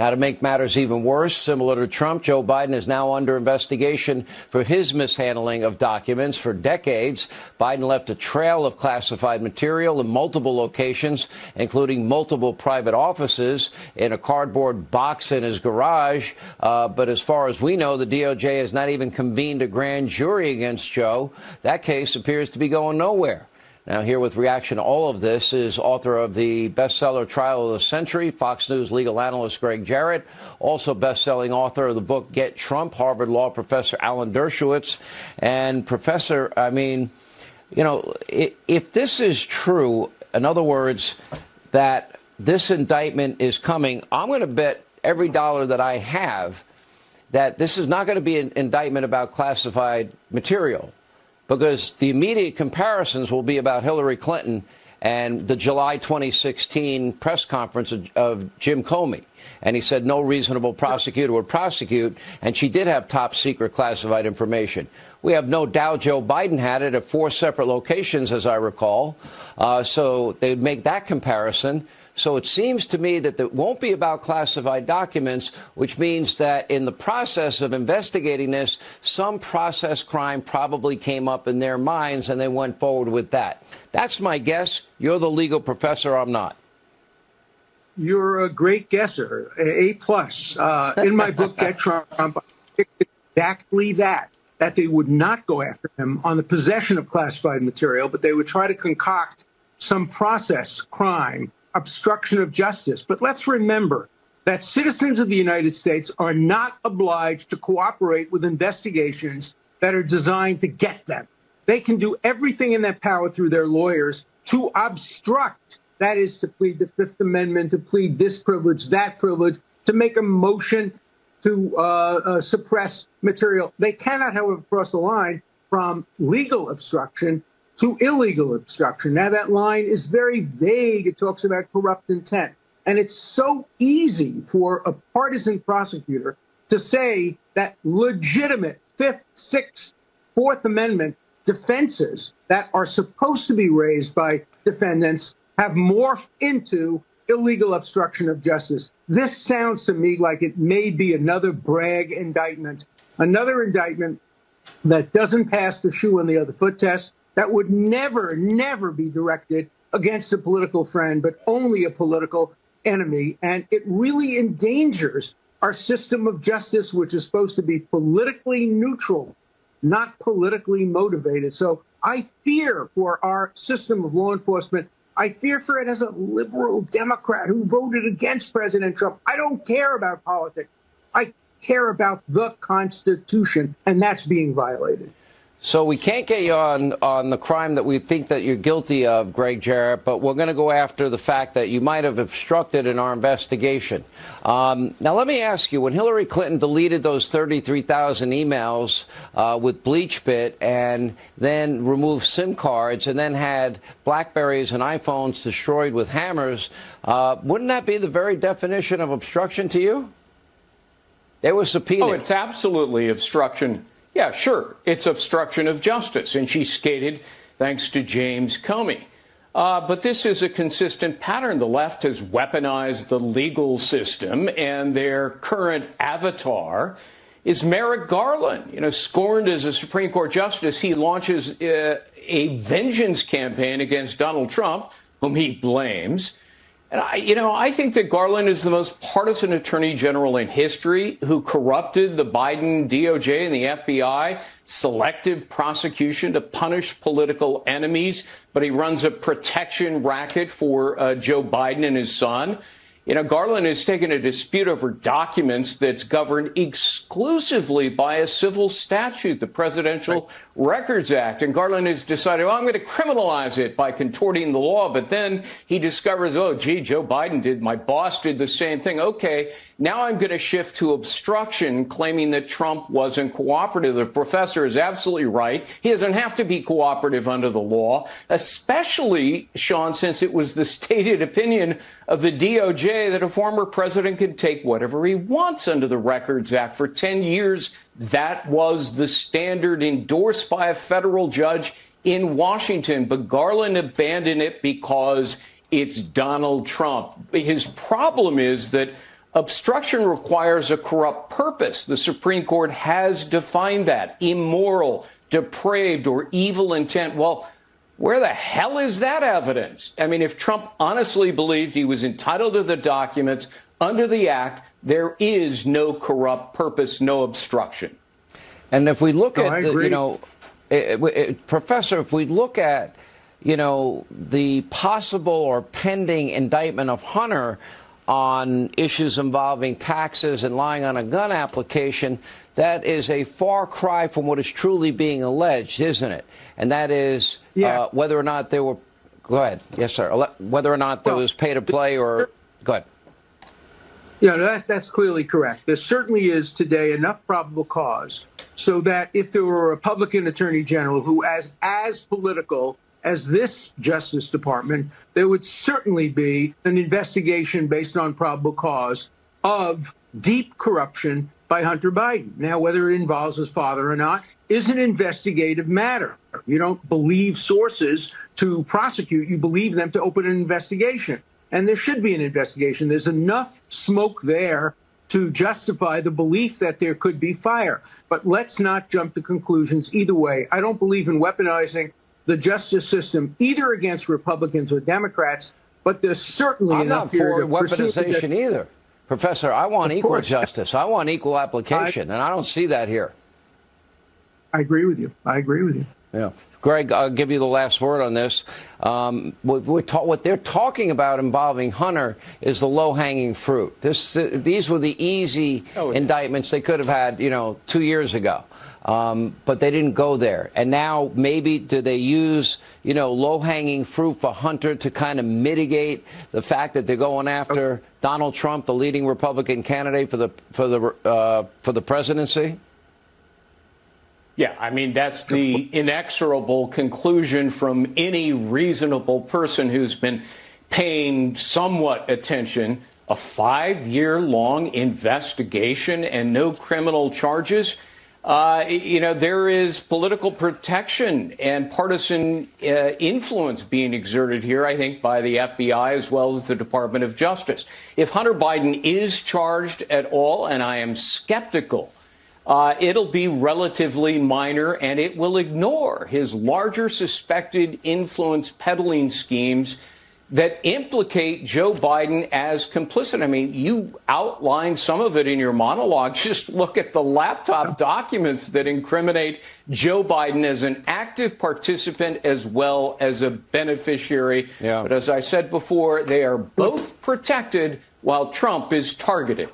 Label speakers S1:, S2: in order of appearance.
S1: Now, to make matters even worse, similar to Trump, Joe Biden is now under investigation for his mishandling of documents. For decades, Biden left a trail of classified material in multiple locations, including multiple private offices, in a cardboard box in his garage. But as far as we know, the DOJ has not even convened a grand jury against Joe. That case appears to be going nowhere. Now, here with reaction to all of this is author of the bestseller Trial of the Century, Fox News legal analyst Greg Jarrett, also best-selling author of the book Get Trump, Harvard Law professor Alan Dershowitz. And, Professor, I mean, you know, if this is true, in other words, that this indictment is coming, I'm going to bet every dollar that I have that this is not going to be an indictment about classified material, because the immediate comparisons will be about Hillary Clinton and the July 2016 press conference of Jim Comey. And he said no reasonable prosecutor would prosecute, and she did have top-secret classified information. We have no doubt Joe Biden had it at 4 separate locations, as I recall. So they'd make that comparison. So it seems to me that it won't be about classified documents, which means that in the process of investigating this, some process crime probably came up in their minds and they went forward with that. That's my guess. You're the legal professor. I'm not.
S2: You're a great guesser, A+. In my book, Get Trump, I picked exactly that they would not go after him on the possession of classified material, but they would try to concoct some process crime, obstruction of justice. But let's remember that citizens of the United States are not obliged to cooperate with investigations that are designed to get them. They can do everything in their power through their lawyers to obstruct. That is, to plead the Fifth Amendment, to plead this privilege, that privilege, to make a motion to suppress material. They cannot, however, cross the line from legal obstruction to illegal obstruction. Now, that line is very vague. It talks about corrupt intent. And it's so easy for a partisan prosecutor to say that legitimate Fifth, Sixth, Fourth Amendment defenses that are supposed to be raised by defendants have morphed into illegal obstruction of justice. This sounds to me like it may be another Bragg indictment, another indictment that doesn't pass the shoe on the other foot test, that would never, never be directed against a political friend, but only a political enemy. And it really endangers our system of justice, which is supposed to be politically neutral, not politically motivated. So I fear for our system of law enforcement. I fear for it as a liberal Democrat who voted against President Trump. I don't care about politics. I care about the Constitution, and that's being violated.
S1: So we can't get you on the crime that we think that you're guilty of, Greg Jarrett, but we're going to go after the fact that you might have obstructed in our investigation. Now, let me ask you, when Hillary Clinton deleted those 33,000 emails with BleachBit and then removed SIM cards and then had BlackBerries and iPhones destroyed with hammers, wouldn't that be the very definition of obstruction to you? They were subpoenaed.
S3: Oh, it's absolutely obstruction. Yeah, sure. It's obstruction of justice. And she skated thanks to James Comey. But this is a consistent pattern. The left has weaponized the legal system, and their current avatar is Merrick Garland. You know, scorned as a Supreme Court justice, he launches a vengeance campaign against Donald Trump, whom he blames. And I think that Garland is the most partisan attorney general in history, who corrupted the Biden DOJ and the FBI, selective prosecution to punish political enemies. But he runs a protection racket for Joe Biden and his son. You know, Garland has taken a dispute over documents that's governed exclusively by a civil statute, the Presidential Records Act. And Garland has decided, well, I'm going to criminalize it by contorting the law. But then he discovers, oh, gee, Joe Biden my boss did the same thing. OK, now I'm going to shift to obstruction, claiming that Trump wasn't cooperative. The professor is absolutely right. He doesn't have to be cooperative under the law, especially, Sean, since it was the stated opinion of the DOJ that a former president can take whatever he wants under the Records Act. For 10 years, that was the standard endorsed by a federal judge in Washington. But Garland abandoned it because it's Donald Trump. His problem is that Obstruction requires a corrupt purpose. The Supreme Court has defined that. Immoral, depraved, or evil intent. Well, where the hell is that evidence? I mean, if Trump honestly believed he was entitled to the documents under the act, there is no corrupt purpose, no obstruction.
S1: And if we look at, Professor, if we look at, the possible or pending indictment of Hunter on issues involving taxes and lying on a gun application, that is a far cry from what is truly being alleged, isn't it? And that is whether or not there were, go ahead, yes, sir, whether or not there was pay to play or, go ahead.
S2: Yeah, that's clearly correct. There certainly is today enough probable cause so that if there were a Republican attorney general who is as political as this Justice Department, there would certainly be an investigation based on probable cause of deep corruption by Hunter Biden. Now, whether it involves his father or not is an investigative matter. You don't believe sources to prosecute. You believe them to open an investigation. And there should be an investigation. There's enough smoke there to justify the belief that there could be fire. But let's not jump to conclusions either way. I don't believe in weaponizing the justice system either against Republicans or Democrats, but there's certainly enough here to
S1: I'm not for weaponization either. Professor, I want equal justice. I want equal application, and I don't see that here.
S2: I agree with you. I agree with you.
S1: Yeah. Greg, I'll give you the last word on this. What they're talking about involving Hunter is the low-hanging fruit. These were the easy indictments they could have had, 2 years ago. But they didn't go there. And now maybe do they use, low-hanging fruit for Hunter to kind of mitigate the fact that they're going after Donald Trump, the leading Republican candidate for the presidency?
S3: Yeah, I mean, that's the inexorable conclusion from any reasonable person who's been paying somewhat attention. A 5-year-long investigation and no criminal charges. There is political protection and partisan influence being exerted here, I think, by the FBI as well as the Department of Justice. If Hunter Biden is charged at all, and I am skeptical, it'll be relatively minor, and it will ignore his larger suspected influence peddling schemes that implicate Joe Biden as complicit. I mean, you outlined some of it in your monologue. Just look at the laptop documents that incriminate Joe Biden as an active participant as well as a beneficiary. Yeah. But as I said before, they are both protected while Trump is targeted.